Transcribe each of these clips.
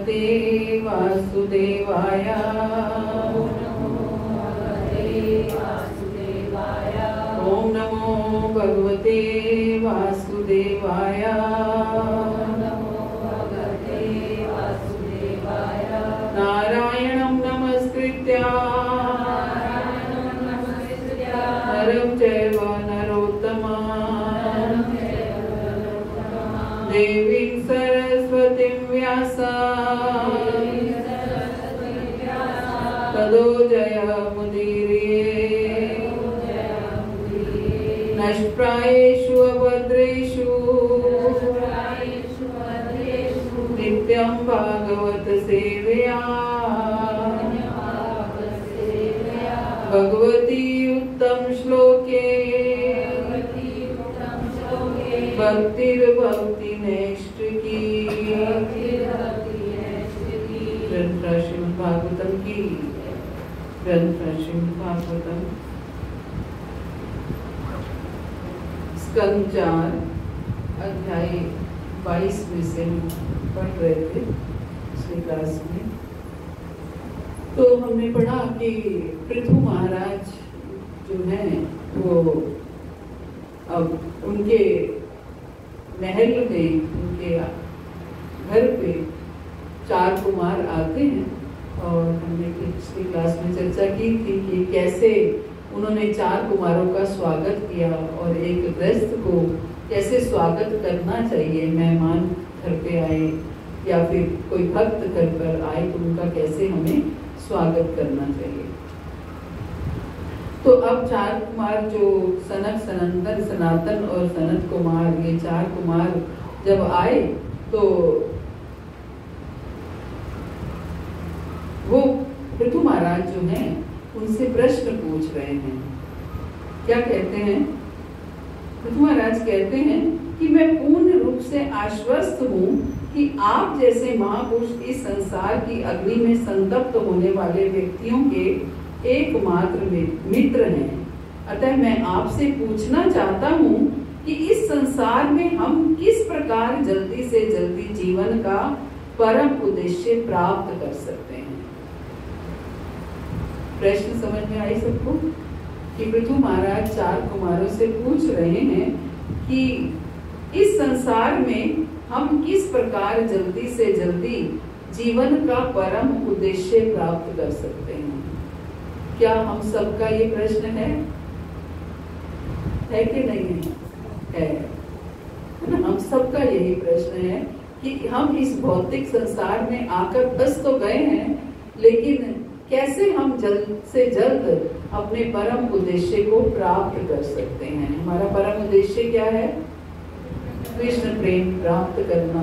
भगवते वासुदेवाय। ओम नमो भगवते वासुदेवाय। नारायणं नमस्कृत्य नरं चैव नरोत्तमं देवीं सरस्वतीं व्यासं ततो जयमुदीरये। नष्प्रायेषु अभद्रेषु नित्यं भागवत सेवया भगवती उत्तम श्लोके भक्तिर्भक्ति नैष्ठिकी। ग्रंथ श्रीमद् भागवतम की। ग्रंथ श्रीमद् भागवतम स्कंद 4 अध्याय 22 में से पढ़ रहे थे पिछली क्लास में। तो हमने पढ़ा कि पृथु महाराज जो हैं वो अब उनके महल में, उनके घर पे 4 कुमार आते हैं। और हमने पिछली क्लास में चर्चा की थी कि कैसे उन्होंने 4 कुमारों का स्वागत किया और एक गृहस्थ को कैसे स्वागत करना चाहिए। मेहमान घर पे आए या फिर कोई भक्त घर पर आए तो उनका कैसे हमें स्वागत करना चाहिए। तो अब 4 कुमार जो सनक, सनंदन, सनातन और सनत कुमार, ये 4 कुमार जब आए तो वो पृथु महाराज जो हैं उनसे प्रश्न पूछ रहे हैं। क्या कहते हैं? पृथु महाराज कहते हैं कि मैं पूर्ण रूप से आश्वस्त हूँ कि आप जैसे महापुरुष इस संसार की अग्नि में संतप्त होने वाले व्यक्तियों के एकमात्र मित्र हैं। अतः मैं आपसे पूछना चाहता हूँ कि इस संसार में हम किस प्रकार जल्दी से जल्दी जीवन का परम उद्देश्य प्राप्त कर सकते हैं। प्रश्न समझ में आई सबको? कि पृथु महाराज 4 कुमारों से पूछ रहे हैं कि इस संसार में हम किस प्रकार जल्दी से जल्दी जीवन का परम उद्देश्य प्राप्त कर सकते हैं। क्या हम सबका ये प्रश्न है कि नहीं है? ना, हम सबका यही प्रश्न है कि हम इस भौतिक संसार में आकर फंस तो गए हैं, लेकिन कैसे हम जल्द से जल्द अपने परम उद्देश्य को प्राप्त कर सकते हैं। हमारा परम उद्देश्य क्या है? कृष्ण प्रेम प्राप्त करना,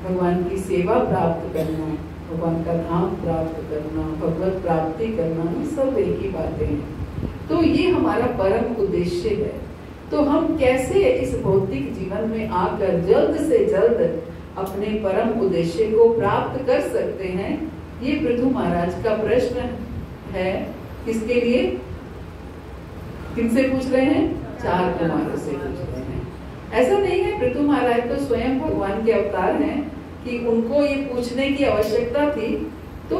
भगवान की सेवा प्राप्त करना, भगवान का धाम प्राप्त करना, भगवत प्राप्ति करना, ये सब एक ही बातें हैं। तो ये हमारा परम उद्देश्य है। तो हम कैसे इस भौतिक जीवन में आकर जल्द से जल्द अपने परम उद्देश्य को प्राप्त कर सकते हैं, ये पृथु महाराज का प्रश्न है। किसके लिए? किनसे पूछ रहे हैं? 4 कुमारों से पूछ रहे हैं। ऐसा नहीं है, पृथु महाराज तो स्वयं भगवान के अवतार हैं कि उनको ये पूछने की आवश्यकता थी। तो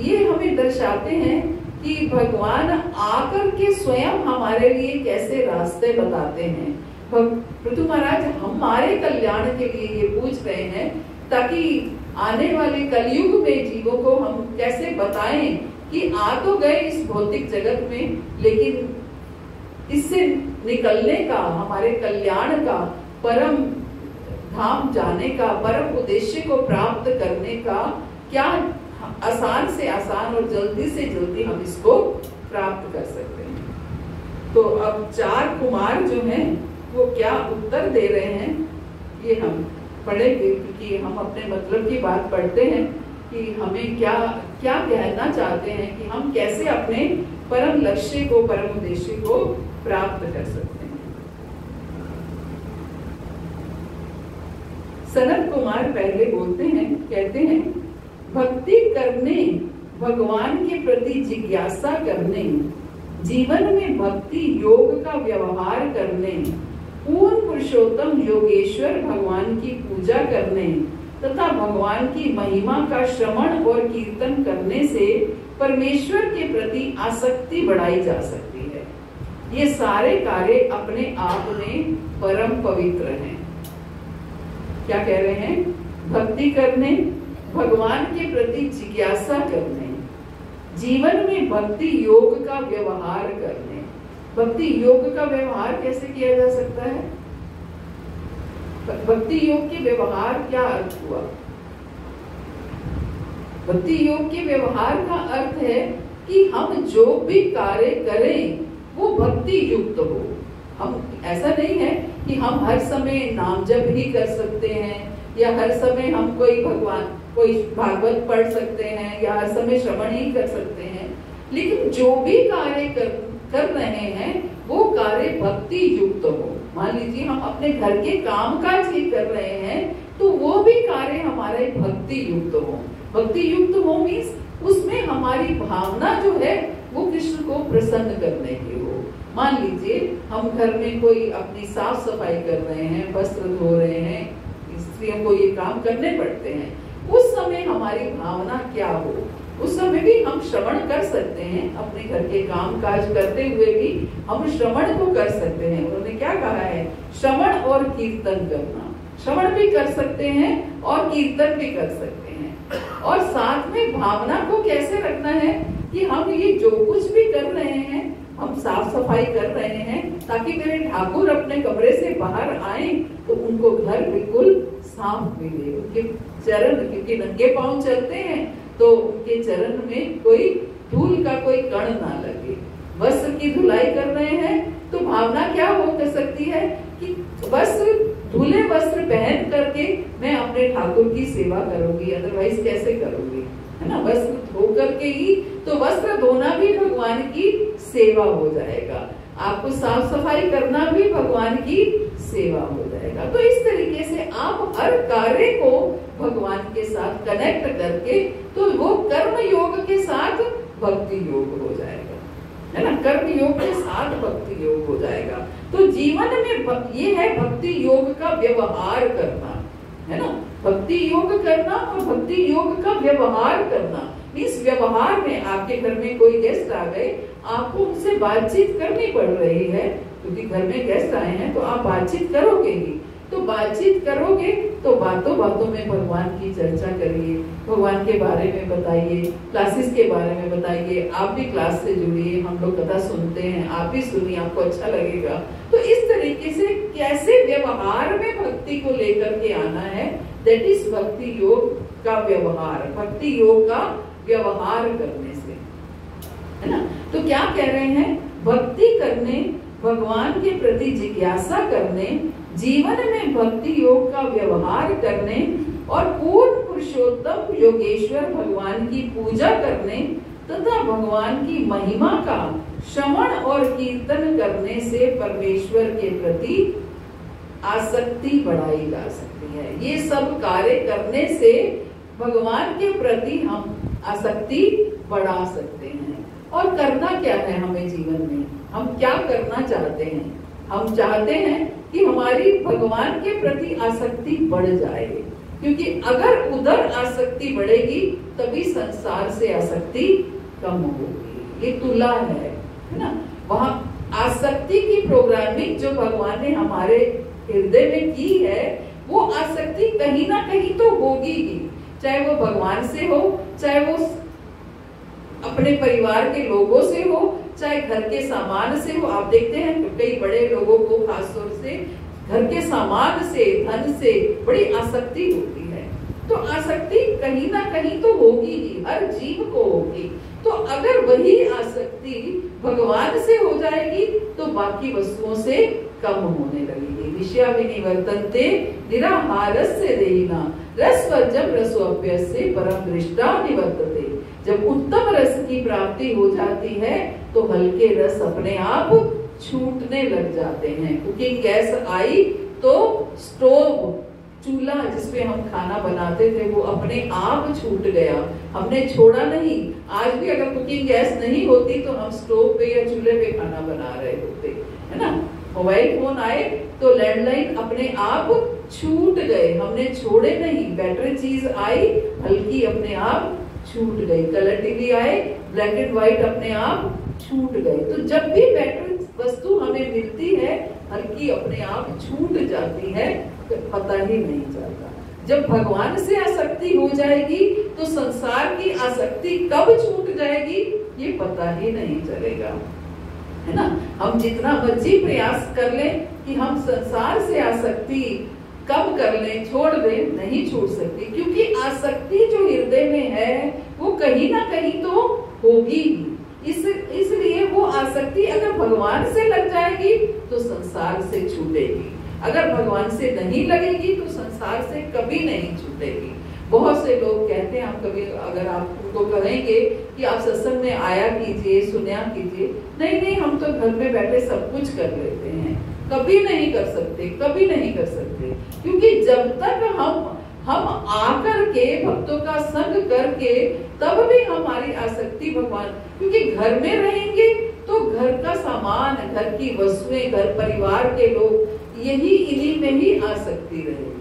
ये हमें दर्शाते हैं कि भगवान आकर के स्वयं हमारे लिए कैसे रास्ते बताते हैं। पृथु महाराज हमारे कल्याण के लिए ये पूछ रहे हैं, ताकि आने वाले कलयुग में जीवों को हम कैसे बताएं कि आ तो गए इस भौतिक जगत में, लेकिन इससे निकलने का, हमारे कल्याण का, परम धाम जाने का, परम उद्देश्य को प्राप्त करने का क्या आसान से आसान और जल्दी से जल्दी हम इसको प्राप्त कर सकते हैं। तो अब 4 कुमार जो हैं वो क्या उत्तर दे रहे हैं ये हम पढ़ेंगे, क्योंकि हम अपने मतलब की बात पढ़ते हैं कि हमें क्या क्या कहना चाहते हैं, कि हम कैसे अपने परम लक्ष्य को, परम उद्देश्य को प्राप्त कर सकते हैं। सनत कुमार पहले बोलते हैं, कहते हैं, भक्ति करने, भगवान के प्रति जिज्ञासा करने, जीवन में भक्ति योग का व्यवहार करने, पूर्ण पुरुषोत्तम योगेश्वर भगवान की पूजा करने तथा भगवान की महिमा का श्रवण और कीर्तन करने से परमेश्वर के प्रति आसक्ति बढ़ाई जा सकती है। ये सारे कार्य अपने आप में परम पवित्र हैं। क्या कह रहे हैं? भक्ति करने, भगवान के प्रति जिज्ञासा करने, जीवन में भक्ति योग का व्यवहार करने। भक्ति योग का व्यवहार कैसे किया जा सकता है? भक्ति योग के व्यवहार क्या अर्थ हुआ? भक्ति योग के व्यवहार का अर्थ है कि हम जो भी कार्य करें वो भक्ति युक्त हो। हम ऐसा नहीं है कि हम हर समय नाम जप ही कर सकते हैं, या हर समय हम कोई भागवत पढ़ सकते हैं, या हर समय श्रवण ही कर सकते हैं। लेकिन जो भी कार्य कर रहे हैं वो कार्य भक्ति युक्त हो। मान लीजिए हम अपने घर के काम काज ही कर रहे हैं तो वो भी कार्य हमारे भक्ति युक्त हो। भक्ति युक्त हो मीन्स उसमें हमारी भावना जो है वो कृष्ण को प्रसन्न करने की हो। मान लीजिए हम घर में कोई अपनी साफ सफाई कर रहे हैं, वस्त्र धो रहे हैं, स्त्रियों को ये काम करने पड़ते हैं। उस समय हमारी भावना क्या हो? उस समय भी हम श्रवण कर सकते हैं। अपने घर के काम काज करते हुए भी हम श्रवण को कर सकते हैं। उन्होंने क्या कहा है? श्रवण और कीर्तन करना। श्रवण भी कर सकते हैं और कीर्तन भी कर सकते हैं। और साथ में भावना को कैसे रखना है कि हम ये जो कुछ भी कर रहे हैं, हम साफ सफाई कर रहे हैं ताकि मेरे ठाकुर अपने कमरे से बाहर आए तो उनको घर बिल्कुल साफ मिले। उनके चरण, क्योंकि नंगे पांव चलते हैं तो उनके चरण में कोई धूल का कोई कण ना लगे। वस्त्र की धुलाई कर रहे हैं तो भावना क्या हो सकती है कि धुले वस्त्र पहन करके मैं अपने ठाकुर की सेवा करूंगी, अदरवाइज कैसे करूंगी, है ना। वस्त्र धो करके ही तो वस्त्र धोना भी भगवान की सेवा हो जाएगा। आपको साफ सफाई करना भी भगवान की सेवा हो जाएगा। तो इस तरीके से आप हर कार्य को भगवान के साथ कनेक्ट करके तो वो कर्म योग के साथ भक्ति योग हो जाएगा, है ना। कर्म योग के साथ भक्ति योग हो जाएगा। तो जीवन में ये है भक्ति योग का व्यवहार करना, है ना। भक्ति योग करना और भक्ति योग का व्यवहार करना। इस व्यवहार में आपके घर में कोई गेस्ट आ गए, आपको उनसे बातचीत करनी पड़ रही है, क्योंकि घर में गेस्ट आए हैं तो आप बातचीत करोगे ही। तो बातचीत करोगे तो बातों बातों में भगवान की चर्चा करिए, भगवान के बारे में बताइए, क्लासेस के बारे में बताइए। आप भी क्लास से जुड़िए, हम लोग कथा सुनते हैं, आप भी सुनिए, आपको अच्छा लगेगा। तो इस तरीके से कैसे व्यवहार में भक्ति को लेकर के आना है, दैट इज भक्ति योग का व्यवहार। भक्ति योग का व्यवहार करने से, है ना। तो क्या कह रहे हैं? भक्ति करने, भगवान के प्रति जिज्ञासा करने, जीवन में भक्ति योग का व्यवहार करने और पूर्ण पुरुषोत्तम योगेश्वर भगवान की पूजा करने तथा भगवान की महिमा का श्रवण और कीर्तन करने से परमेश्वर के प्रति आसक्ति बढ़ाई जा सकती है। ये सब कार्य करने से भगवान के प्रति हम आसक्ति बढ़ा सकते हैं। और करना क्या है हमें जीवन में? हम क्या करना चाहते हैं? हम चाहते हैं कि हमारी भगवान के प्रति आसक्ति बढ़ जाए, क्योंकि अगर उधर आसक्ति बढ़ेगी तभी संसार से आसक्ति कम होगी। ये तुला है ना। वहाँ आसक्ति की प्रोग्रामिंग जो भगवान ने हमारे हृदय में की है, वो आसक्ति कहीं ना कहीं तो होगी ही, चाहे वो भगवान से हो, चाहे वो अपने परिवार के लोगों से हो, चाहे घर के सामान से हो। आप देखते हैं कई बड़े लोगों को खासतौर से घर के सामान से, धन से बड़ी आसक्ति होती है। तो आसक्ति कहीं ना कहीं तो होगी ही, हर जीव को होगी। तो अगर वही आसक्ति भगवान से हो जाएगी तो बाकी वस्तुओं से कम होने लगेगी। विषया विनिवर्तन्ते निराहारस्य देहिना रसवर्जम रसोऽप्यस्य परम दृष्टा निवर्तते। जब उत्तम रस की प्राप्ति हो जाती है तो हल्के रस अपने आप छूटने लग जाते हैं। कुकिंग गैस आई तो स्टोव, चूल्हा जिसपे हम खाना बनाते थे वो अपने आप छूट गया, हमने छोड़ा नहीं। आज भी अगर कुकिंग गैस नहीं होती तो हम स्टोव पे या चूल्हे पे खाना बना रहे होते, है ना। मोबाइल फोन आए तो लैंडलाइन अपने आप छूट गए, हमने छोड़े नहीं। बेटर चीज आई, हल्की अपने आप छूट गई। कलर टीवी आए, ब्लैक एंड व्हाइट अपने आप छूट गए। तो जब भी बेटर वस्तु हमें मिलती है, हल्की अपने आप छूट जाती है, तो पता ही नहीं चलता। जब भगवान से आसक्ति हो जाएगी तो संसार की आसक्ति कब छूट जाएगी ये पता ही नहीं चलेगा, है ना। हम जितना मर्जी प्रयास कर लें कि हम संसार से आसक्ति कम कर लें, छोड़ दें, नहीं छूट सकती, क्योंकि आसक्ति जो हृदय में है वो कहीं ना कहीं तो होगी। इसलिए वो आसक्ति अगर भगवान से लग जाएगी तो संसार से छूटेगी, अगर भगवान से नहीं लगेगी तो संसार से कभी नहीं छूटेगी। बहुत से लोग कहते हैं, हम कभी अगर आप उनको कहेंगे कि आप सत्संग में आया कीजिए, सुना कीजिए, नहीं नहीं हम तो घर में बैठे सब कुछ कर लेते हैं। कभी नहीं कर सकते, कभी नहीं कर सकते, क्योंकि जब तक हम आकर के भक्तों का संग करके तब भी हमारी आसक्ति भगवान, क्योंकि घर में रहेंगे तो घर का सामान, घर की वस्तुएं, घर परिवार के लोग, यही इन्हीं में ही आसक्ति रहेगी।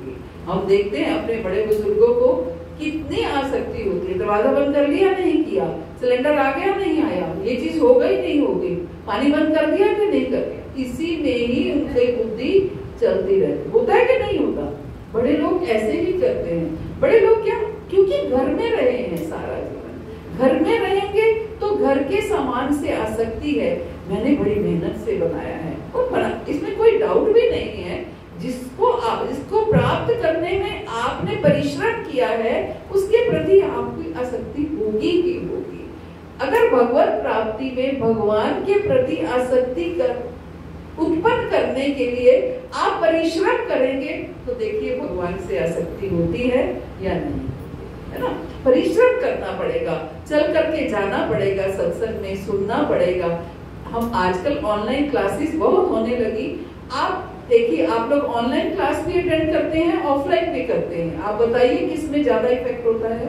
हम देखते हैं अपने बड़े बुजुर्गों को कितनी आसक्ति होती है। दरवाजा बंद कर लिया, नहीं किया, सिलेंडर आ गया, नहीं आया, ये चीज हो गई, नहीं हो गई, पानी बंद कर दिया कि नहीं कर दिया, इसी में ही उनकी बुद्धि चलती रहती। होता है कि नहीं होता? बड़े लोग ऐसे ही करते हैं। बड़े लोग क्या, क्योंकि घर में रहे हैं सारा जीवन, घर में रहेंगे तो घर के सामान से आसक्ति है। मैंने बड़ी मेहनत से बनाया है और बना, इसमें कोई डाउट भी नहीं है। जिसको प्राप्त करने में आपने परिश्रम किया है उसके प्रति आपकी आसक्ति होगी ही होगी। अगर भगवत प्राप्ति में भगवान के प्रति आसक्ति उत्पन्न करने के लिए आप परिश्रम करेंगे तो देखिए भगवान से आसक्ति होती है या नहीं, है ना। परिश्रम करना पड़ेगा, चल करके जाना पड़ेगा, सत्संग में सुनना पड़ेगा। हम आजकल ऑनलाइन क्लासेस बहुत होने लगी। आप देखिए, आप लोग ऑनलाइन क्लास भी अटेंड करते हैं, ऑफलाइन भी करते हैं। आप बताइए किसमें ज्यादा इफेक्ट होता है?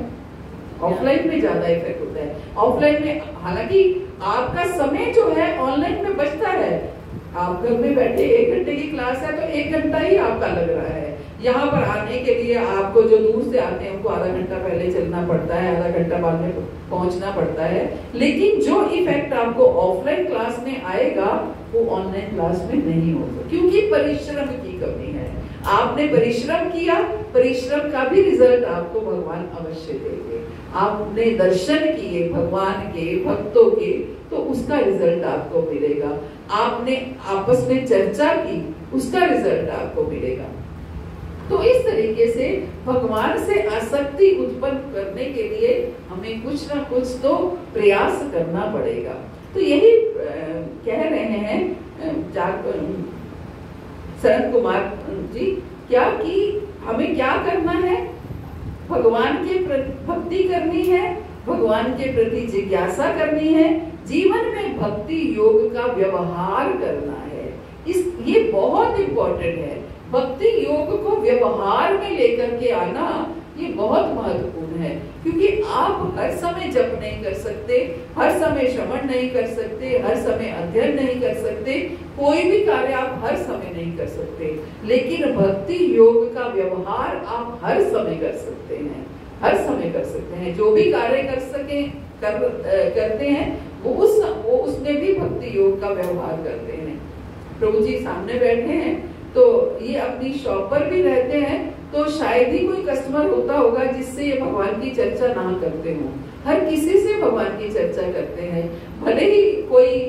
ऑफलाइन में ज्यादा इफेक्ट होता है। ऑफलाइन में हालांकि आपका समय जो है ऑनलाइन में बचता है। आप घर में बैठे 1 घंटे की क्लास है तो 1 घंटा ही आपका लग रहा है। यहाँ पर आने के लिए आपको जो दूर से आते हैं उनको आधा घंटा पहले चलना पड़ता है, आधा घंटा बाद में पहुंचना पड़ता है। लेकिन जो इफेक्ट आपको ऑफलाइन क्लास में आएगा वो ऑनलाइन क्लास में नहीं होगा, क्योंकि परिश्रम की कमी है। आपने परिश्रम किया, परिश्रम का भी रिजल्ट आपको भगवान अवश्य देंगे। आपने दर्शन किए भगवान के, भक्तों के, तो उसका रिजल्ट आपको मिलेगा। आपने आपस में चर्चा की, उसका रिजल्ट आपको मिलेगा। तो इस तरीके से भगवान से आसक्ति उत्पन्न करने के लिए हमें कुछ ना कुछ तो प्रयास करना पड़ेगा। तो यही कह रहे हैं शरण कुमार जी क्या कि हमें क्या करना है? भगवान के प्रति भक्ति करनी है, भगवान के प्रति जिज्ञासा करनी है, जीवन में भक्ति योग का व्यवहार करना है। ये बहुत इम्पोर्टेंट है। भक्ति योग को व्यवहार में लेकर के आना ये बहुत महत्वपूर्ण है, क्योंकि आप हर समय जप नहीं कर सकते, हर समय श्रवण नहीं कर सकते, हर समय अध्ययन नहीं कर सकते, कोई भी कार्य आप हर समय नहीं कर सकते। लेकिन भक्ति योग का व्यवहार आप हर समय कर सकते हैं, हर समय कर सकते हैं। जो भी कार्य करते हैं वो उसमें भी भक्ति योग का व्यवहार करते हैं। प्रभु जी सामने बैठे हैं तो ये अपनी शॉप पर भी रहते हैं, तो शायद ही कोई कस्टमर होता होगा जिससे ये भगवान की चर्चा ना करते हो। हर किसी से भगवान की चर्चा करते हैं, भले ही कोई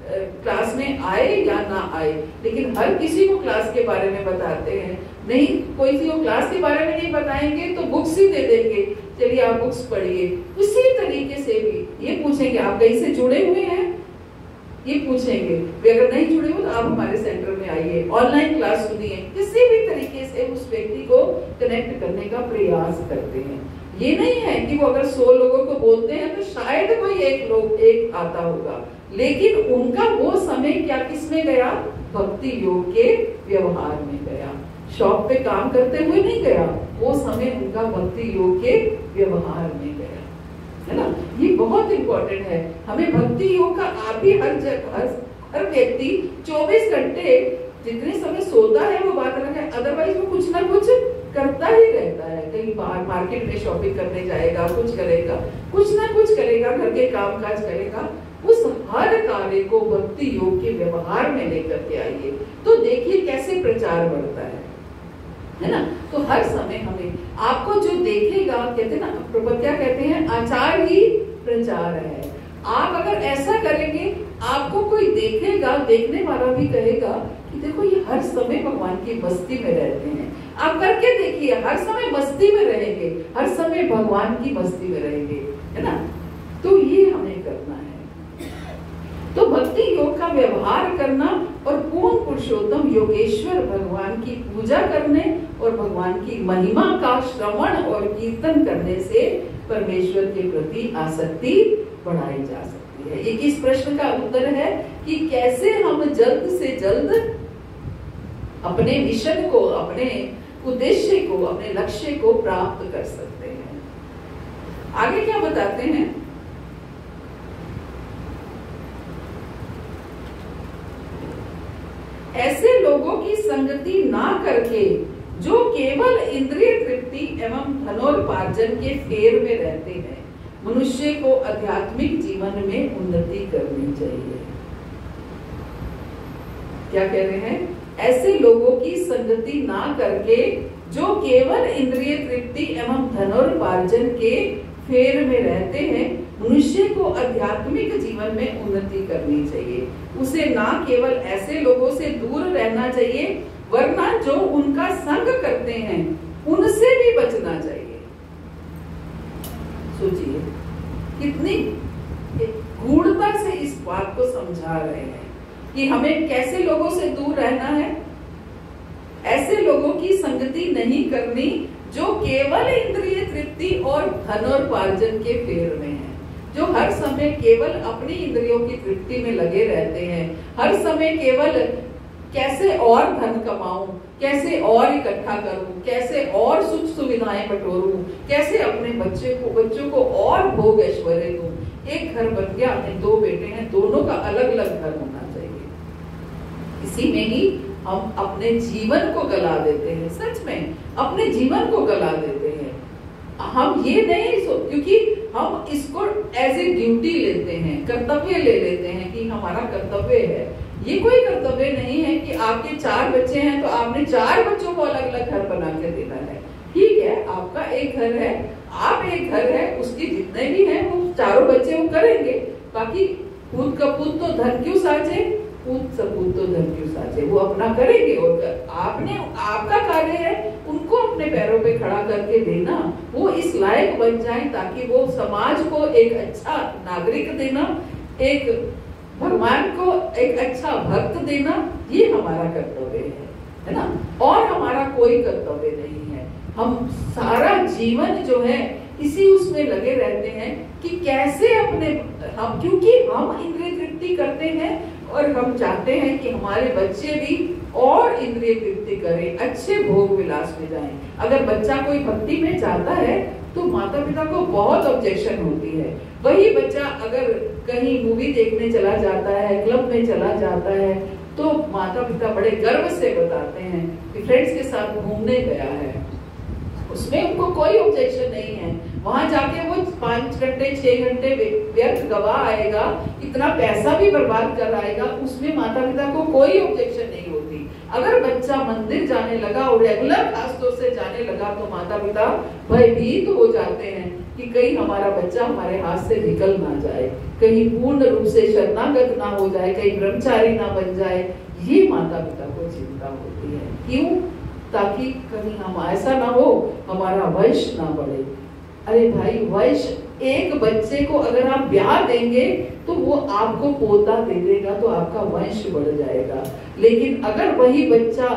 क्लास में आए या ना आए, लेकिन हर किसी को क्लास के बारे में बताते हैं। नहीं, कोई को क्लास के बारे में नहीं बताएंगे तो बुक्स ही दे देंगे, चलिए आप बुक्स पढ़िए। उसी तरीके से भी ये पूछेंगे आप कहीं से जुड़े हुए हैं, ये पूछेंगे। अगर नहीं जुड़े हो तो आप हमारे सेंटर में आइए, ऑनलाइन क्लास सुनिए। किसी भी तरीके से उस व्यक्ति को कनेक्ट करने का प्रयास करते हैं। ये नहीं है कि वो अगर 100 लोगों को बोलते हैं तो शायद कोई एक आता होगा, लेकिन उनका वो समय क्या किसमें गया? भक्ति योग के व्यवहार में गया। शॉप पे काम करते हुए नहीं गया, वो समय उनका भक्ति योग के व्यवहार में गया, है ना। ये बहुत इंपॉर्टेंट है। हमें भक्ति योग का आप भी हर हर व्यक्ति 24 घंटे जितने समय सोता है वो बात अलग है, अदरवाइज वो कुछ ना कुछ करता ही रहता है। कहीं बाहर मार्केट में शॉपिंग करने जाएगा, कुछ करेगा, कुछ ना कुछ करेगा, घर के काम काज करेगा। उस हर कार्य को भक्ति योग के व्यवहार में लेकर के आइए तो देखिए कैसे प्रचार बढ़ता है ना। तो हर समय हमें आपको जो देखेगा, कहते ना प्रभु क्या कहते हैं, आचार ही प्रचार है। आप अगर ऐसा करेंगे आपको कोई देखेगा, देखने वाला भी कहेगा कि देखो ये हर समय भगवान की मस्ती में रहते हैं। आप करके देखिए, हर समय मस्ती में रहेंगे, हर समय भगवान की मस्ती में रहेंगे, है ना। तो ये हमें करना है। तो भक्ति योग का व्यवहार करना और पूर्ण पुरुषोत्तम योगेश्वर भगवान की पूजा करने और भगवान की महिमा का श्रवण और कीर्तन करने से परमेश्वर के प्रति आसक्ति बढ़ाई जा सकती है। ये किस प्रश्न का उत्तर है कि कैसे हम जल्द से जल्द अपने मिशन को, अपने उद्देश्य को, अपने लक्ष्य को प्राप्त कर सकते हैं। आगे क्या बताते हैं, ऐसे लोगों की संगति ना करके जो केवल इंद्रिय तृप्ति एवं धनोपार्जन के फेर में रहते हैं, मनुष्य को आध्यात्मिक जीवन में उन्नति करनी चाहिए। क्या कह रहे हैं, ऐसे लोगों की संगति ना करके जो केवल इंद्रिय तृप्ति एवं धनोपार्जन के फेर में रहते हैं, मनुष्य को आध्यात्मिक जीवन में उन्नति करनी चाहिए। उसे ना केवल ऐसे लोगों से दूर रहना चाहिए, वरना जो उनका संग करते हैं उनसे भी बचना चाहिए। सोचिए कितनी गूढ़ता से इस बात को समझा रहे हैं कि हमें कैसे लोगों से दूर रहना है। ऐसे लोगों की संगति नहीं करनी जो केवल इंद्रिय तृप्ति और धनोपार्जन के फेर में है, जो हर समय केवल अपनी इंद्रियों की तृप्ति में लगे रहते हैं, हर समय केवल कैसे और धन कमाऊं, कैसे और इकट्ठा करूं, कैसे और सुख सुविधाएं बटोरूं, कैसे अपने बच्चों को और भोग ऐश्वर्य दूं। एक घर बन गया, अपने 2 बेटे हैं, दोनों का अलग अलग घर होना चाहिए। इसी में ही हम अपने जीवन को गला देते हैं, सच में अपने जीवन को गला देते हैं। हम ये नहीं क्योंकि हम इसको एज ए ड्यूटी लेते हैं, कर्तव्य ले लेते हैं कि हमारा कर्तव्य है। ये कोई कर्तव्य नहीं है कि आपके 4 बच्चे हैं तो आपने 4 बच्चों को अलग अलग घर बना के देना है। ठीक है, आपका एक घर है, आप एक घर है, उसके जितने भी हैं वो 4 बच्चे वो करेंगे। बाकी पूत कपूत तो धन क्यों साचे, पूत सपूत तो धन क्यों साचे, वो अपना करेंगे। और आपका कार्य है उनको अपने पैरों पे खड़ा करके देना, वो इस लायक बन जाए ताकि वो समाज को एक अच्छा नागरिक देना, एक भगवान को एक अच्छा भक्त देना, ये हमारा कर्तव्य है ना। और हमारा कोई कर्तव्य नहीं है। हम सारा जीवन जो है इसी उसमें लगे रहते हैं कि कैसे हम क्योंकि हम इंद्रिय तृप्ति करते हैं और हम चाहते हैं कि हमारे बच्चे भी और इंद्रिय तृप्ति करें, अच्छे भोग विलास में जाएं। अगर बच्चा कोई भक्ति में जाता है तो माता पिता को बहुत ऑब्जेक्शन होती है। वही बच्चा अगर कहीं मूवी देखने चला जाता है, क्लब में चला जाता है, तो माता पिता बड़े गर्व से बताते हैं कि फ्रेंड्स के साथ घूमने गया है, उसमें उनको कोई ऑब्जेक्शन नहीं है। वहां जाके वो 5 घंटे 6 घंटे व्यर्थ गवा आएगा, इतना पैसा भी बर्बाद कर आएगा, उसमें माता पिता को कोई ऑब्जेक्शन नहीं होती। अगर बच्चा मंदिर जाने लगा और रेगुलर खासतौर से जाने लगा तो माता पिता भयभीत हो जाते हैं कि कहीं हमारा बच्चा हमारे हाथ से निकल ना जाए, कहीं पूर्ण रूप से शरणागत ना हो जाए, कहीं ब्रह्मचारी ना बन जाए। ये माता पिता को चिंता होती है। क्यों? ताकि कहीं हम ऐसा ना हो हमारा वंश ना बढ़े। अरे भाई, वंश एक बच्चे को अगर आप ब्याह देंगे तो वो आपको पोता दे देगा तो आपका वंश बढ़ जाएगा। लेकिन अगर वही बच्चा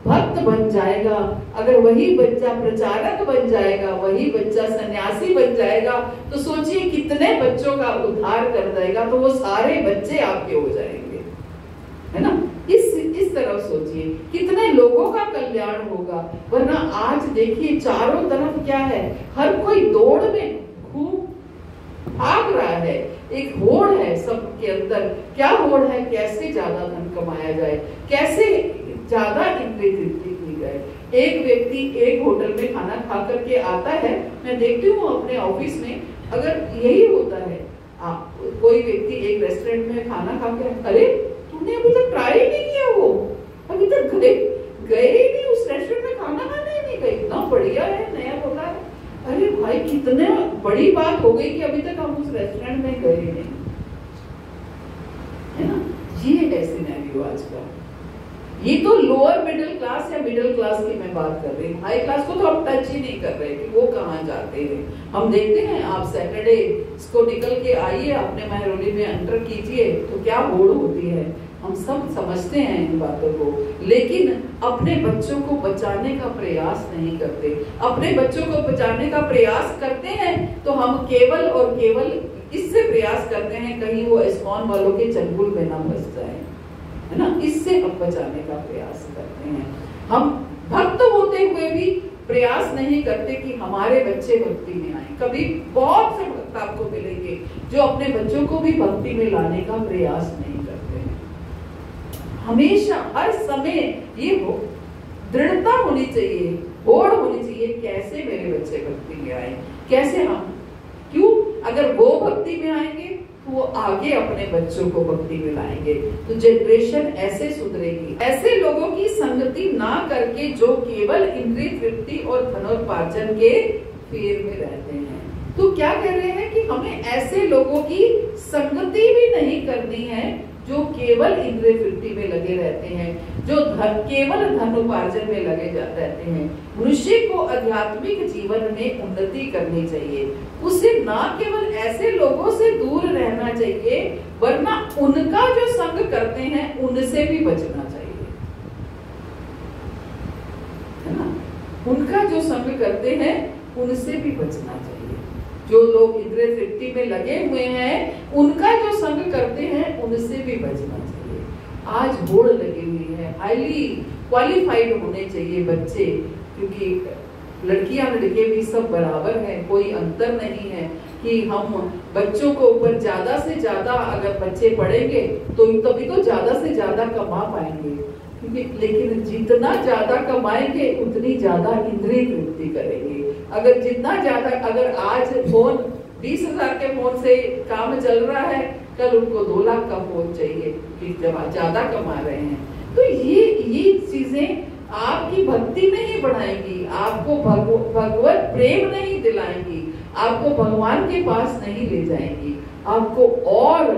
भक्त बन जाएगा, अगर वही बच्चा प्रचारक बन जाएगा, वही बच्चा सन्यासी बन जाएगा, तो सोचिए कितने बच्चों का उद्धार कर देगा। तो वो सारे बच्चे आपके हो जाएंगे, है ना। इस तरफ सोचिए कितने लोगों का कल्याण होगा। वरना आज देखिए चारों तरफ क्या है, हर कोई दौड़ में भाग रहा है, एक होड़ है सबके अंदर। क्या होड़ है? कैसे ज्यादा धन कमाया जाए, कैसे ज्यादा इंद्रिय तृप्ति की जाए। एक व्यक्ति एक होटल में खाना खा करके आता है, मैं देखती हूँ अपने ऑफिस में, अगर यही होता है, कोई व्यक्ति एक रेस्टोरेंट में खाना खा के, अरे तुमने अभी तक ट्राई ही नहीं किया, वो अभी तक गए ही नहीं उस रेस्टोरेंट में खाना खाने ही नहीं गए, इतना बढ़िया है, नया होता है। अरे भाई, कितने बड़ी बात हो गई कि अभी तक हम उस रेस्टोरेंट में गए नहीं, है ना। ये है सिनेरियो आज का। ये तो लोअर मिडिल क्लास या मिडिल क्लास की मैं बात कर रही हूँ, हाई क्लास को तो हम टच ही नहीं कर रहे कि वो कहाँ जाते हैं। हम देखते हैं, आप सैटरडे को निकल के आइए, अपने महरौली में एंटर कीजिए तो क्या होड़ होती है। हम सब समझते हैं इन बातों को, लेकिन अपने बच्चों को बचाने का प्रयास नहीं करते। अपने बच्चों को बचाने का प्रयास करते हैं तो हम केवल और केवल इससे प्रयास करते हैं कहीं वो इस्कॉन वालों के चंगुल में ना फंस जाए, है ना। इससे हम बचाने का प्रयास करते हैं। हम भक्त होते हुए भी प्रयास नहीं करते कि हमारे बच्चे भक्ति में आए। कभी बहुत से भक्त आपको मिलेंगे जो अपने बच्चों को भी भक्ति में लाने का प्रयास नहीं करते हैं। हमेशा हर समय ये हो दृढ़ता होनी चाहिए, होड़ होनी चाहिए, कैसे मेरे बच्चे भक्ति में आए, कैसे हम, क्यों, अगर वो भक्ति में आएंगे तो वो आगे अपने बच्चों को भक्ति में लाएंगे, तो जनरेशन ऐसे सुधरेगी। ऐसे लोगों की संगति ना करके जो केवल इंद्रिय तृप्ति और धनोपार्जन के फेर में रहते हैं। तो क्या कह रहे हैं कि हमें ऐसे लोगों की संगति भी नहीं करनी है जो केवल इंद्रिय तृप्ति में लगे रहते हैं, जो केवल धन उपार्जन में लगे रहते हैं। मनुष्य को आध्यात्मिक जीवन में उन्नति करनी चाहिए, उसे ना केवल ऐसे लोगों से दूर रहना चाहिए, वरना उनका जो संग करते हैं उनसे भी बचना चाहिए, है ना। उनका जो संग करते हैं उनसे भी बचना चाहिए। जो लोग इंद्रिय तृप्ति में लगे हुए हैं उनका जो संग करते हैं उनसे भी बचना चाहिए। आज होड़ लगी हुई है, हाईली क्वालिफाइड होने चाहिए बच्चे, क्योंकि लड़कियां लड़के भी सब बराबर हैं, कोई अंतर नहीं है कि हम बच्चों को ऊपर ज्यादा से ज्यादा अगर बच्चे पढ़ेंगे तो तभी तो ज्यादा से ज्यादा कमा पाएंगे, क्योंकि लेकिन जितना ज्यादा कमाएंगे उतनी ज्यादा इंद्रिय तृप्ति करेंगे। अगर जितना ज्यादा, अगर आज फोन 20,000 के फोन से काम चल रहा है, कल उनको 2 लाख का फोन चाहिए कि जब ज्यादा कमा रहे हैं। तो ये चीजें आपकी भक्ति नहीं बढ़ाएंगी, आपको भगवत प्रेम नहीं दिलाएंगी, आपको भगवान के पास नहीं ले जाएंगी, आपको और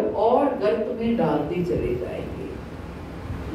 गर्त में डालती चली जाएंगी।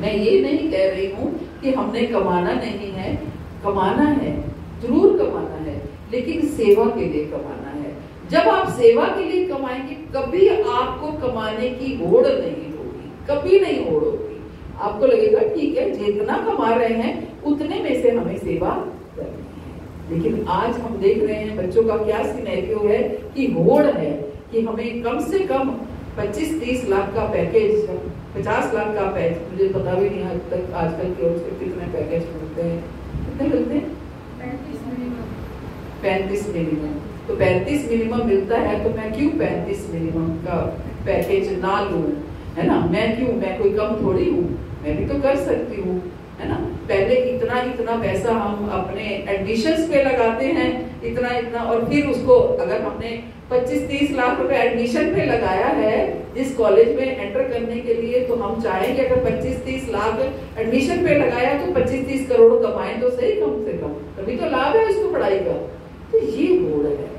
मैं ये नहीं कह रही हूँ कि हमने कमाना नहीं है, कमाना है, जरूर कमाना है, लेकिन सेवा के लिए कमाना है। जब आप सेवा के लिए कमाएंगे कभी आपको कमाने की होड़ नहीं होगी, कभी नहीं होड़ होगी। आपको लगेगा ठीक है जितना कमा रहे हैं उतने में से हमें सेवा करनी है। लेकिन आज हम देख रहे हैं बच्चों का क्या सिनेरियो है कि होड़ है कि हमें कम से कम 25-30 लाख का पैकेज, 50 लाख का पैकेज, मुझे पता भी नहीं आज तक आजकल के कितने पैकेज मिलते हैं, कितने मिलते हैं? 35 मिनिमम। तो 35 मिनिमम मिलता है तो मैं क्यों 35 मिनिमम का पैकेज ना लूं, है ना। मैं कोई कम थोड़ी हूँ, मैं भी तो कर सकती हूँ, है ना। पहले इतना पैसा हम अपने एडमिशन्स पे लगाते हैं, इतना, और फिर उसको अगर हमने 25-30 लाख रुपए एडमिशन पे लगाया है जिस कॉलेज में एंटर करने के लिए, तो हम चाहेंगे अगर 25-30 लाख एडमिशन पे लगाया तो 25-30 करोड़ कमाएं तो सही, कम से कम, तभी तो लाभ है उसको पढ़ाई का। तो ये होड़ है,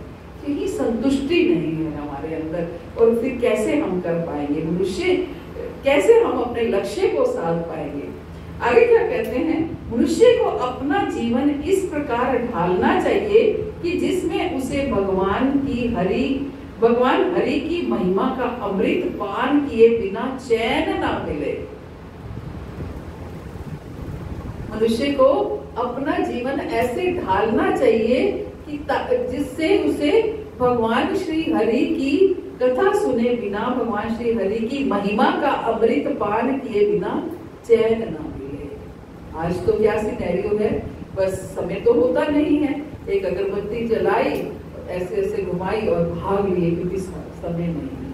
यही संतुष्टि नहीं है हमारे अंदर, और फिर कैसे हम कर पाएंगे मनुष्य, कैसे हम अपने लक्ष्य को साध पाएंगे। आगे क्या कहते हैं, मनुष्य को अपना जीवन इस प्रकार ढालना चाहिए कि जिसमें उसे भगवान हरि की महिमा का अमृत पान किए बिना चैन ना मिले। मनुष्य को अपना जीवन ऐसे ढालना चाहिए कि जिससे उसे भगवान श्री हरि की कथा सुने बिना, भगवान श्री हरि की महिमा का अमृत पान किए बिना चैन ना मिले। आज तो क्या सिनेरियो है, बस समय तो होता नहीं है, एक अगरबत्ती जलाई, ऐसे ऐसे घुमाई और भाग लिए, क्योंकि समय नहीं है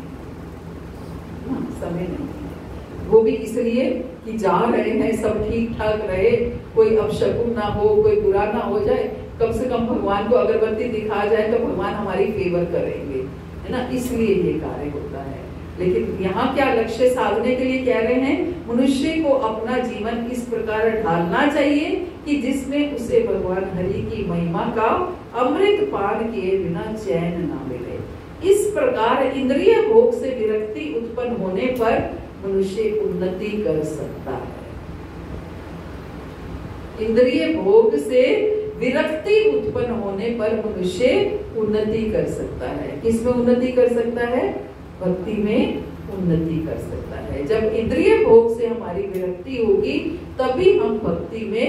ना, समय नहीं है। वो भी इसलिए कि जा रहे हैं, सब ठीक ठाक रहे, कोई अपशकुन ना हो, कोई बुरा ना हो जाए, कम से कम भगवान को अगरबत्ती दिखा जाए तो भगवान हमारी फेवर करेंगे, है ना, इसलिए ये कार्य होता है। लेकिन यहाँ क्या लक्ष्य साधने के लिए कह रहे हैं, मनुष्य को अपना जीवन इस प्रकार ढालना चाहिए कि जिसमें उसे भगवान हरि की महिमा का अमृत पान किए बिना चैन ना मिले। इस प्रकार इंद्रिय भोग से विरक्ति उत्पन्न होने पर मनुष्य उन्नति कर सकता है। इंद्रिय भोग से विरक्ति उत्पन्न होने पर मनुष्य उन्नति कर सकता है। किसमें उन्नति कर सकता है? भक्ति में उन्नति कर सकता है। जब इंद्रिय भोग से हमारी विरक्ति होगी तभी हम भक्ति में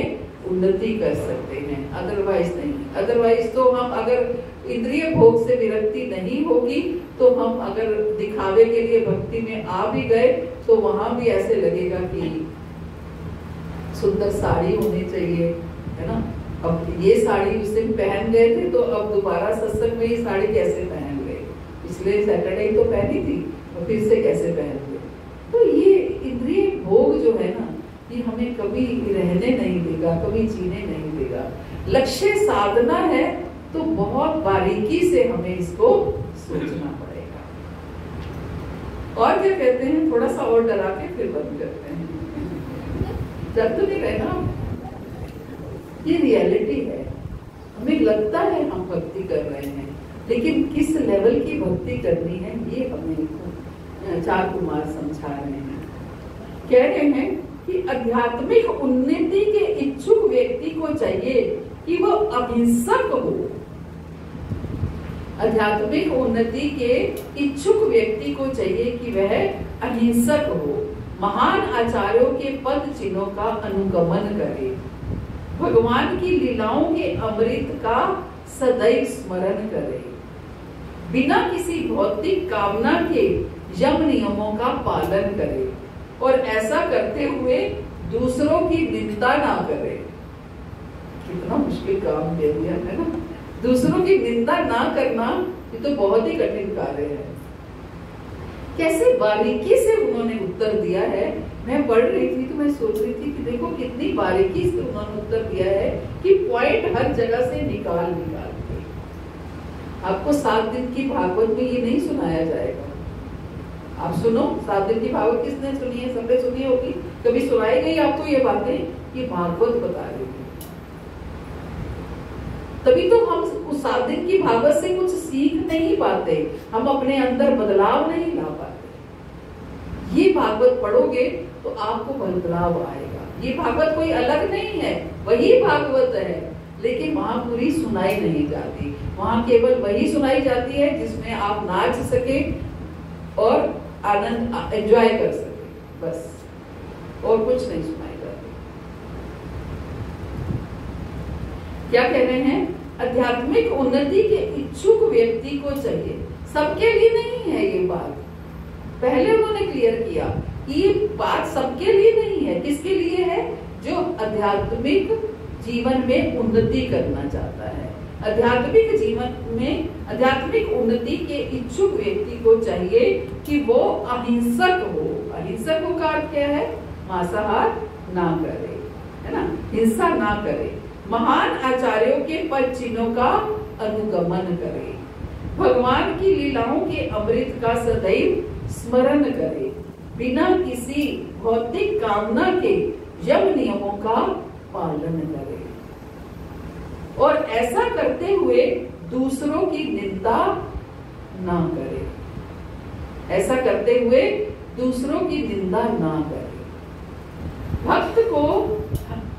उन्नति कर सकते हैं, अदरवाइज नहीं। अदरवाइज तो हम अगर इंद्रिय भोग से विरक्ति नहीं होगी तो हम अगर दिखावे के लिए भक्ति में आ भी गए तो वहां भी ऐसे लगेगा कि सुंदर साड़ी होनी चाहिए, है ना। अब ये साड़ी उस दिन पहन गए थे तो अब दोबारा सत्संग में ये साड़ी कैसे पहन गए, पिछले सैटरडे तो पहनी थी और फिर से कैसे पहन गए। तो ये इंद्रिय भोग जो है ना, ये हमें कभी रहने नहीं देगा, कभी जीने नहीं देगा। लक्ष्य साधना है तो बहुत बारीकी से हमें इसको सोचना पड़ेगा। और क्या कहते हैं, थोड़ा सा और डरा के फिर बंद करते हैं। जब तो नहीं रहना, ये रियलिटी है। हमें लगता है हम भक्ति कर रहे हैं, लेकिन किस लेवल की भक्ति करनी है ये हमें चार कुमार समझा रहे हैं। कह रहे हैं कि आध्यात्मिक उन्नति के इच्छुक व्यक्ति को चाहिए कि वह अहिंसक हो। आध्यात्मिक उन्नति के इच्छुक व्यक्ति को चाहिए कि वह अहिंसक हो, महान आचार्यों के पद चिन्हों का अनुगमन करे, भगवान की लीलाओं के अमृत का सदैव स्मरण करे, बिना किसी भौतिक कामना के यम नियमों का पालन करे और ऐसा करते हुए दूसरों की निंदा ना करे। कितना मुश्किल काम दे दिया है ना, दूसरों की निंदा ना करना, ये तो बहुत ही कठिन कार्य है। कैसे बारीकी से उन्होंने उत्तर दिया है। मैं पढ़ रही थी तो मैं सोच रही थी कि देखो कितनी बारीकी से उन्होंने उत्तर दिया है कि पॉइंट हर जगह से निकाल के। आपको 7 दिन की भागवत में ये नहीं सुनाया जाएगा। आप सुनो, 7 दिन की भागवत किसने सुनी है? सबने सुनी होगी। कभी सुनाई गई आपको ये बातें? ये भागवत बता रही है। तभी तो हम उस 7 दिन की भागवत से कुछ सीख नहीं पाते, हम अपने अंदर बदलाव नहीं ला पाते। ये भागवत पढ़ोगे तो आपको बदलाव आएगा। ये भागवत कोई अलग नहीं है, वही भागवत है, लेकिन वहां पूरी सुनाई नहीं जाती। वहां केवल वही सुनाई जाती है जिसमें आप नाच सके और आनंद एंजॉय कर सके, बस, और कुछ नहीं सुनाई जाती। क्या कह रहे हैं? आध्यात्मिक उन्नति के इच्छुक व्यक्ति को चाहिए। सबके लिए नहीं है ये बात, पहले उन्होंने क्लियर किया कि ये बात सबके लिए नहीं है। किसके लिए है? जो आध्यात्मिक जीवन में उन्नति करना चाहता है। आध्यात्मिक जीवन में आध्यात्मिक उन्नति के इच्छुक व्यक्ति को चाहिए कि वो अहिंसक हो। अहिंसक हो का अर्थ क्या है? मांसाहार ना करे, है ना, हिंसा ना करे, महान आचार्यों के पद चिन्हों का अनुगमन करे, भगवान की लीलाओं के अमृत का सदैव स्मरण करे, बिना किसी भौतिक कामना के यम नियमों का पालन करे और ऐसा करते हुए दूसरों की निंदा ना करे। ऐसा करते हुए दूसरों की निंदा ना करे। भक्त को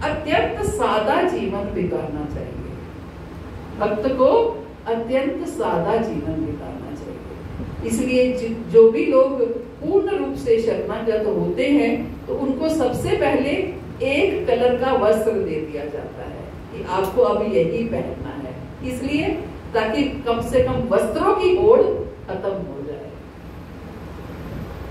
अत्यंत सादा जीवन बिताना चाहिए। भक्त को अत्यंत सादा जीवन बिताना चाहिए। इसलिए जो भी लोग पूर्ण रूप से शरणागत होते हैं तो उनको सबसे पहले एक कलर का वस्त्र दे दिया जाता है कि आपको अब यही पहनना है, इसलिए ताकि कम से कम वस्त्रों की होड़ खत्म हो जाए,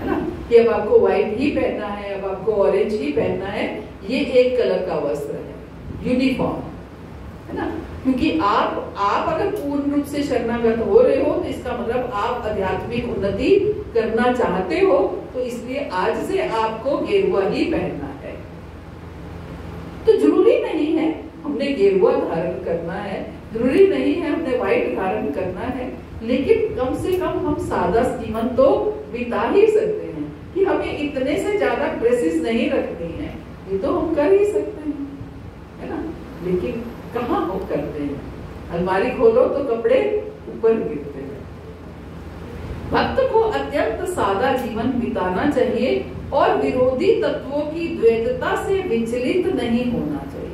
है ना, कि अब आपको व्हाइट ही पहनना है, अब आपको ऑरेंज ही पहनना है। ये एक कलर का वस्त्र है, यूनिफॉर्म, है ना। क्योंकि आप अगर पूर्ण रूप से शरणागत हो रहे हो तो इसका मतलब आप आध्यात्मिक उन्नति करना चाहते हो, तो इसलिए आज से आपको गेरुआ ही पहनना है। तो जरूरी नहीं है हमने गेरुआ धारण करना है, जरूरी नहीं है हमने व्हाइट धारण करना है, लेकिन कम से कम हम सादा जीवन तो बिता ही सकते हैं कि हमें इतने से ज्यादा ड्रेसेस नहीं रखनी है, ये तो हम कर ही सकते हैं, है ना। लेकिन कहाँ हम करते हैं, अलमारी खोलो तो कपड़े ऊपर गिरते हैं। भक्त को अत्यंत सादा जीवन बिताना चाहिए और विरोधी तत्वों की द्वैतता से विचलित नहीं होना चाहिए।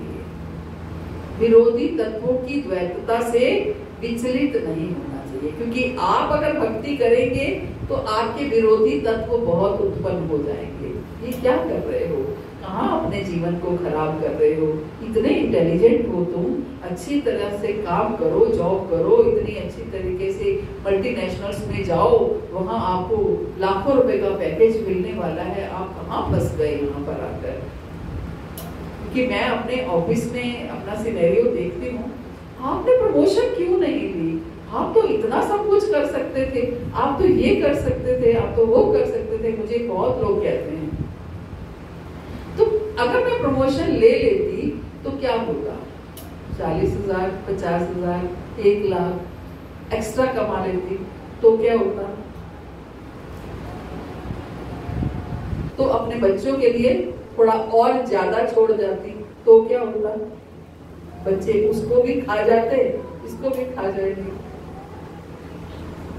विरोधी तत्वों की द्वैतता से विचलित नहीं होना चाहिए, क्योंकि आप अगर भक्ति करेंगे तो आपके विरोधी तत्व बहुत उत्पन्न हो जाएंगे। ये क्या कर रहे हो, कहाँ अपने जीवन को खराब कर रहे हो, इतने इंटेलिजेंट हो तुम, अच्छी तरह से काम करो, जॉब करो, इतनी अच्छी तरीके से मल्टीनेशनल्स में जाओ, वहां आपको लाखों रुपए का पैकेज मिलने वाला है, आप कहाँ फंस गए यहाँ पर आकर। क्योंकि मैं अपने ऑफिस में अपना सिनेरियो देखती हूँ, आपने प्रमोशन क्यों नहीं ली, आप तो इतना सब कुछ कर सकते थे, आप तो ये कर सकते थे, आप तो वो कर सकते थे, मुझे बहुत लोग कहते हैं। तो अगर मैं प्रमोशन ले लेती तो क्या होगा, 40,000, 50,000, 1 लाख एक्स्ट्रा कमा लेती तो क्या होता। तो अपने बच्चों के लिए थोड़ा और ज्यादा छोड़ जाती तो क्या होता, बच्चे उसको भी खा जाते, इसको भी खा जाएंगे,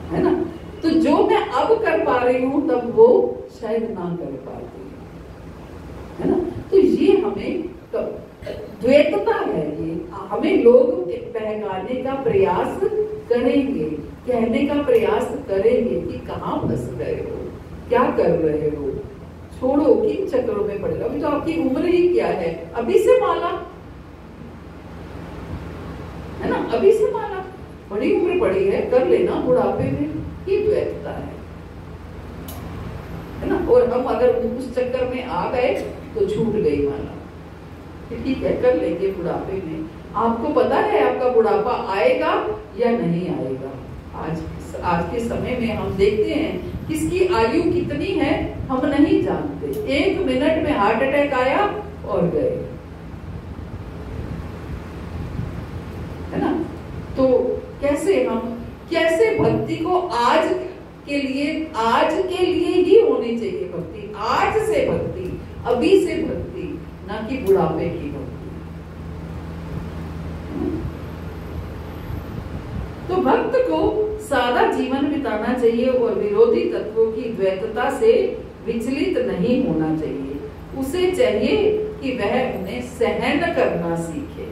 है ना। तो जो मैं अब कर पा रही हूं तब वो शायद ना कर पाती, है ना। तो ये हमें द्वैतता है, ये हमें लोग बहकाने का प्रयास करेंगे, कहने का प्रयास करेंगे कि कहाँ फंस गए हो, क्या कर रहे हो, छोड़ो, किन चक्रों में पड़ गए, तो आपकी उम्र ही क्या है, अभी से माला, है ना, अभी से माला, बड़ी उम्र पड़ी है, कर लेना बुढ़ापे में, ये द्वैतता है ना। और हम अगर उस चक्कर में आ गए तो छूट गई माला, ठीक है कर लेंगे बुढ़ापे में। आपको पता है आपका बुढ़ापा आएगा या नहीं आएगा। आज के समय में हम देखते हैं किसकी आयु कितनी है हम नहीं जानते, 1 मिनट में हार्ट अटैक आया और गए, है ना। तो कैसे भक्ति को आज के लिए ही होनी चाहिए भक्ति, आज से भक्ति, अभी से भक्ति, ना कि बुढ़ापे की भक्ति। तो भक्त को सादा जीवन बिताना चाहिए और विरोधी तत्वों की द्वैतता से विचलित नहीं होना चाहिए। उसे चाहिए कि वह उन्हें सहन करना सीखे।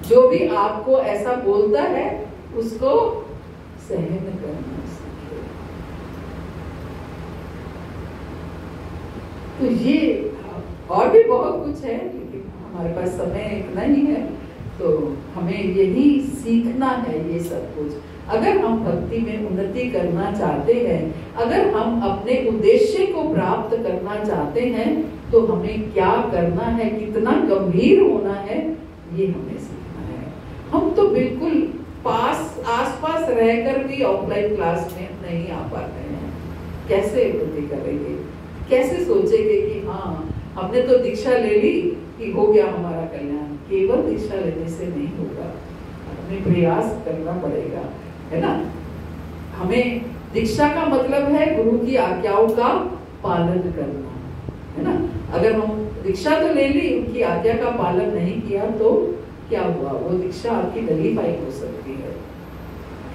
जो भी आपको ऐसा बोलता है उसको सहन करना सीखे। तो ये और भी बहुत कुछ है, लेकिन हमारे पास समय इतना ही है, तो हमें यही सीखना है ये सब कुछ। अगर हम भक्ति में उन्नति करना चाहते हैं, अगर हम अपने उद्देश्य को प्राप्त करना चाहते हैं, तो हमें क्या करना है, कितना गंभीर होना है, ये हमें सीखना है। हम तो बिल्कुल आसपास रहकर भी ऑफलाइन क्लास में नहीं आ पाते हैं, कैसे उन्नति करेंगे, कैसे सोचेंगे कि हाँ हमने तो दीक्षा ले ली कि हो गया हमारा कल्याण। केवल दीक्षा लेने से नहीं होगा, हमें प्रयास करना पड़ेगा, है ना। हमें दीक्षा का मतलब है गुरु की आज्ञाओं का पालन करना, है ना। अगर हम दीक्षा तो ले ली, उनकी आज्ञा का पालन नहीं किया तो क्या हुआ, वो दीक्षा आपकी नलीफाई हो सकती है।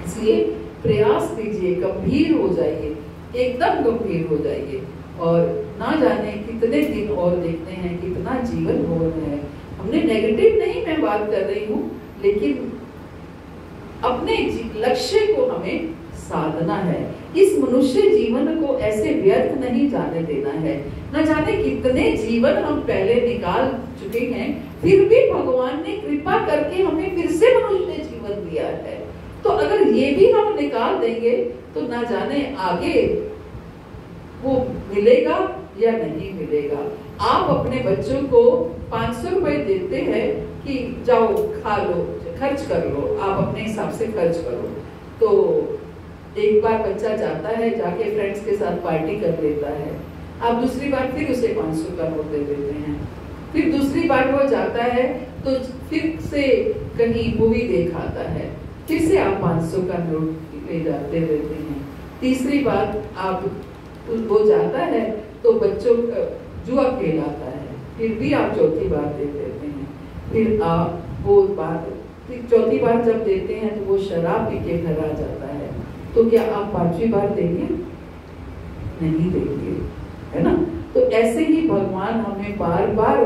इसलिए प्रयास कीजिए, गंभीर हो जाइए, एकदम गंभीर हो जाइए, और ना जाने कितने दिन और देखते हैं, कितना जीवन हो रहा है। हमने नेगेटिव नहीं मैं बात कर रही हूँ, लेकिन अपने लक्ष्य को हमें साधना है। इस मनुष्य जीवन को ऐसे व्यर्थ नहीं जाने देना है। न जाने कितने जीवन हम पहले निकाल चुके हैं, फिर भी भगवान ने कृपा करके हमें फिर से मनुष्य जीवन दिया है। तो अगर ये भी हम निकाल देंगे तो न जाने आगे वो मिलेगा या नहीं मिलेगा। आप अपने बच्चों को 500 रुपए देते हैं कि जाओ खा लो, खर्च कर लो, आप अपने हिसाब से खर्च करो। तो एक बार बच्चा जाता है, जाके फ्रेंड्स के साथ पार्टी कर लेता है, आप दूसरी बार फिर उसे 500 का नोट दे देते हैं। फिर दूसरी बार वो जाता है तो फिर से कहीं मूवी देख आता है, फिर से आप 500 का नोट ले जाते रहते हैं। तीसरी बार आप वो जाता है तो बच्चों जुआ खेलाता है, फिर भी आप चौथी बार दे देते हैं। फिर आप वो बात फिर चौथी बार जब देते हैं तो वो शराब पी के घर आ जाता है, तो क्या आप 5वीं बार देंगे? नहीं देंगे, है ना। तो ऐसे ही भगवान हमें बार बार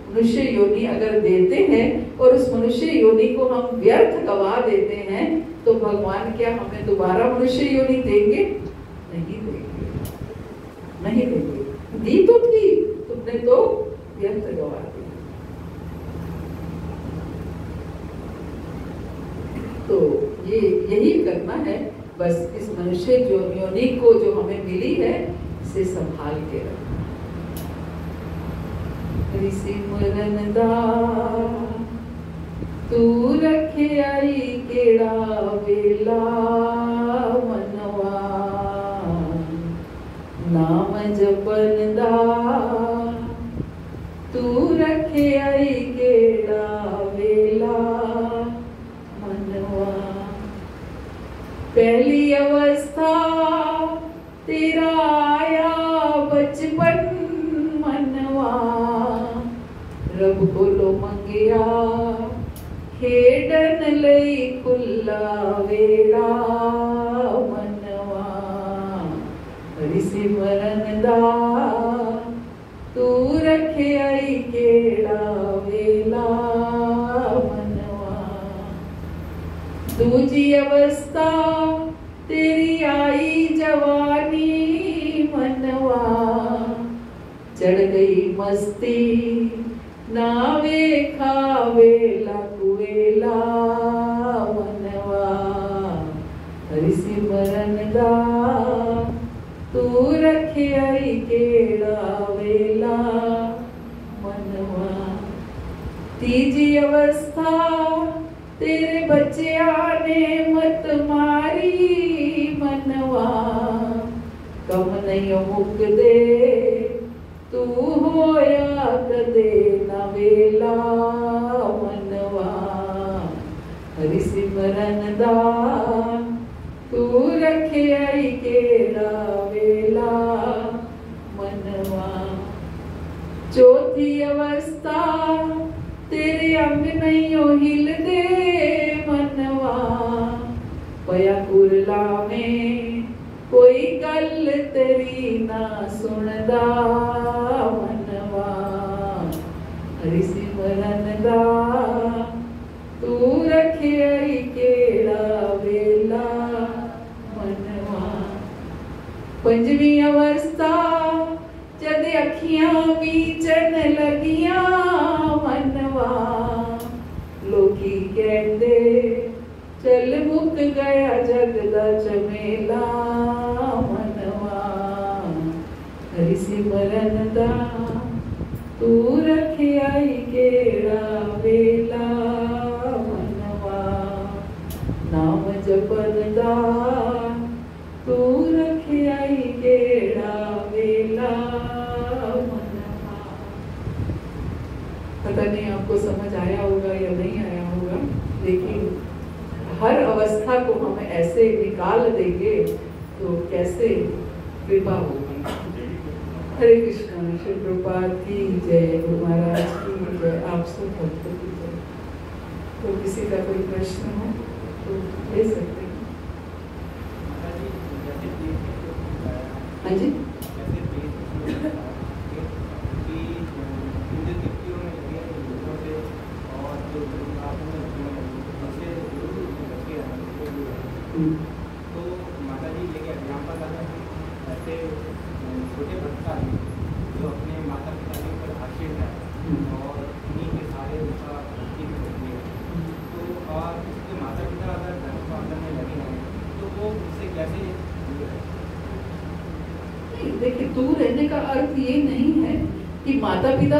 मनुष्य योनि अगर देते हैं और उस मनुष्य योनि को हम व्यर्थ गवा देते हैं, तो भगवान क्या हमें दोबारा मनुष्य योनि देंगे? नहीं देंगे, नहीं देंगे। दी तो थी, तुमने तो व्यर्थ गवा दिया। तो ये यही करना है, बस इस मनुष्य योनि को जो हमें मिली है इसे संभाल के रखना। सिमरन दा तू रखे आई केड़ा वेला मनवा, नाम जपन दा तू रखे आई केड़ा वेला मनवा। पहली अवस्था तेरा आया बचपन मनवा, रब कोलो मंगिया खेडन लई खुला वेला मनवा। हरि सिमरन दा तू रखे आई केड़ा वेला मनवा। दूजी अवस्था तेरी आई जवानी मनवा, चढ़ गई मस्ती ना वेखा वेला कुवेला मनवा। हरि सिमरन दा तू रखे आई केड़ा वेला मनवा। तीजी अवस्था तेरे बच्चिया ने मत मारी मनवा, कम नहीं मुक दे तू होया कदे न वेला मनवा। हरि सिमरन दा तू रखे आई केड़ा वेला मनवा। चौथी अवस्था तेरे अंग नहीं हिल दे मनवा, पया कुरला में कोई गल तेरी ना सुनदा मनवा। हरि सिमरन दा तू रखे आई केड़ा वेला मनवा। पंजवीं अवस्था जद अखियां बीचन लगिया मनवा, लोकी कहते चल मुक गया जग दा झमेला मनवा। हरि सिमरन दा तू रखे आई केड़ा वेला मनवा, नाम जपन दा तू रखे आई केड़ा वेला मनवा। पता नहीं आपको समझ आया होगा या नहीं आया होगा, लेकिन हर अवस्था को हम ऐसे निकाल देंगे तो कैसे कृपा होगी। हरे कृष्ण। श्री प्रभुपाद की जय, गुरु महाराज की जय, आप सब भक्तों की जय। तो किसी का कोई प्रश्न हो तो ले सकते हैं। हाँ जी। तो माता जी लेके एग्जाम्पल आता है, ऐसे छोटे बच्चा है जो अपने माता पिता के ऊपर आश्रित है और उन्हीं के सारे उनका भक्ति भी करती है, तो और उसके माता पिता अगर धर्म पालन में लगे हैं तो वो उससे कैसे? देखिए, दूर रहने का अर्थ ये नहीं है कि माता पिता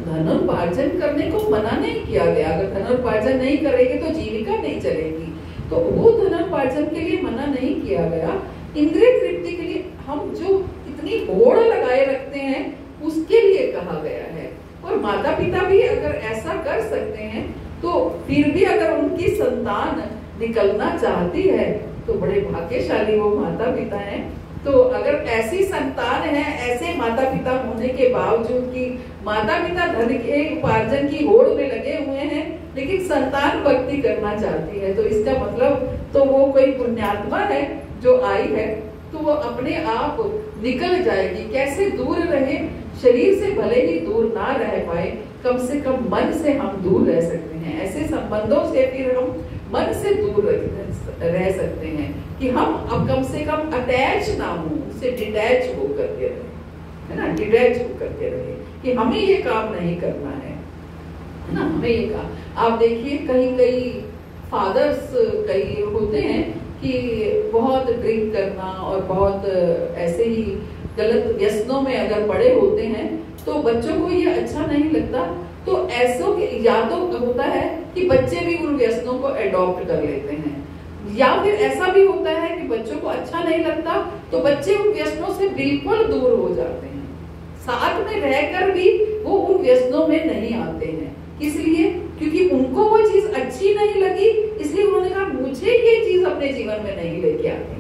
धनोपार्जन करने को मना नहीं किया गया। अगर धनोपार्जन नहीं करेंगे तो जीविका नहीं चलेगी, तो वो धनोपार्जन के लिए मना नहीं किया गया। इंद्रिय तृप्ति के लिए हम जो इतनी होड़ लगाए रखते हैं उसके लिए कहा गया है। और माता पिता भी अगर ऐसा कर सकते हैं तो फिर भी अगर उनकी संतान निकलना चाहती है तो बड़े भाग्यशाली वो माता पिता हैं। तो अगर ऐसी संतान है, ऐसे माता पिता होने के बावजूद कि माता पिता धन के उपार्जन की होड़ में लगे हुए हैं लेकिन संतान भक्ति करना चाहती है, तो इसका मतलब तो वो कोई पुण्यात्मा है जो आई है, तो वो अपने आप निकल जाएगी। कैसे दूर रहे, शरीर से भले ही दूर ना रह पाए, कम से कम मन से हम दूर रह सकते हैं। ऐसे संबंधों से फिर हम मन से दूर रह सकते हैं कि हम अब कम से कम अटैच ना हो, उससे डिटैच होकर के रहे, है ना, डिटैच होकर के रहे कि हमें ये काम नहीं करना है ना, हमें ये काम। आप देखिए कई फादर्स कई होते हैं कि बहुत ड्रिंक करना और बहुत ऐसे ही गलत व्यसनों में अगर पड़े होते हैं तो बच्चों को ये अच्छा नहीं लगता। तो ऐसों के या तो होता है कि बच्चे भी उन व्यसनों को एडॉप्ट कर लेते हैं, या फिर ऐसा भी होता है कि बच्चों को अच्छा नहीं लगता तो बच्चे उन व्यसनों से बिल्कुल दूर हो जाते हैं। साथ में रहकर भी वो उन व्यसनों में नहीं आते हैं। इसलिए क्योंकि उनको वो चीज अच्छी नहीं लगी, इसलिए उन्होंने कहा मुझे ये चीज अपने जीवन में नहीं लेके आती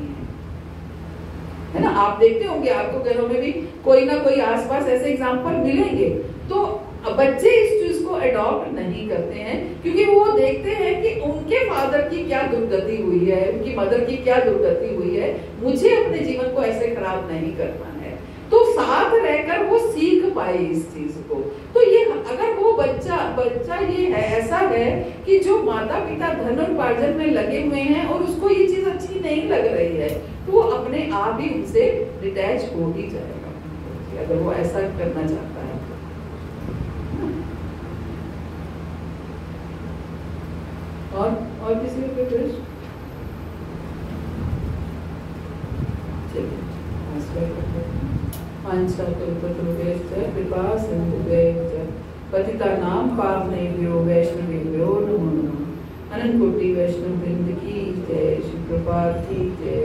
है ना। आप देखते होंगे आपको घरों में भी कोई ना कोई आसपास ऐसे एग्जाम्पल मिलेंगे। तो बच्चे इस चीज को अडॉप्ट नहीं करते हैं क्योंकि वो देखते हैं कि उनके फादर की क्या दुर्गति हुई है, उनकी मदर की क्या दुर्गति हुई है, मुझे अपने जीवन को ऐसे खराब नहीं करना है। तो साथ रहकर वो सीख पाए इस चीज को। तो ये अगर वो बच्चा ये है, ऐसा है कि जो माता पिता धनोपार्जन में लगे हुए हैं और उसको ये चीज अच्छी नहीं लग रही है, तो वो अपने आप ही उनसे डिटैच हो ही जाएगा अगर वो ऐसा करना चाहता है। और किसी को प्रश्न? कृपा सिंधुभ्यश्च पतितानां पावनेभ्यो वैष्णवेभ्यो नमो नमः। अनंत कोटि वैष्णव वृंद की जय, श्री प्रभुपाद की जय।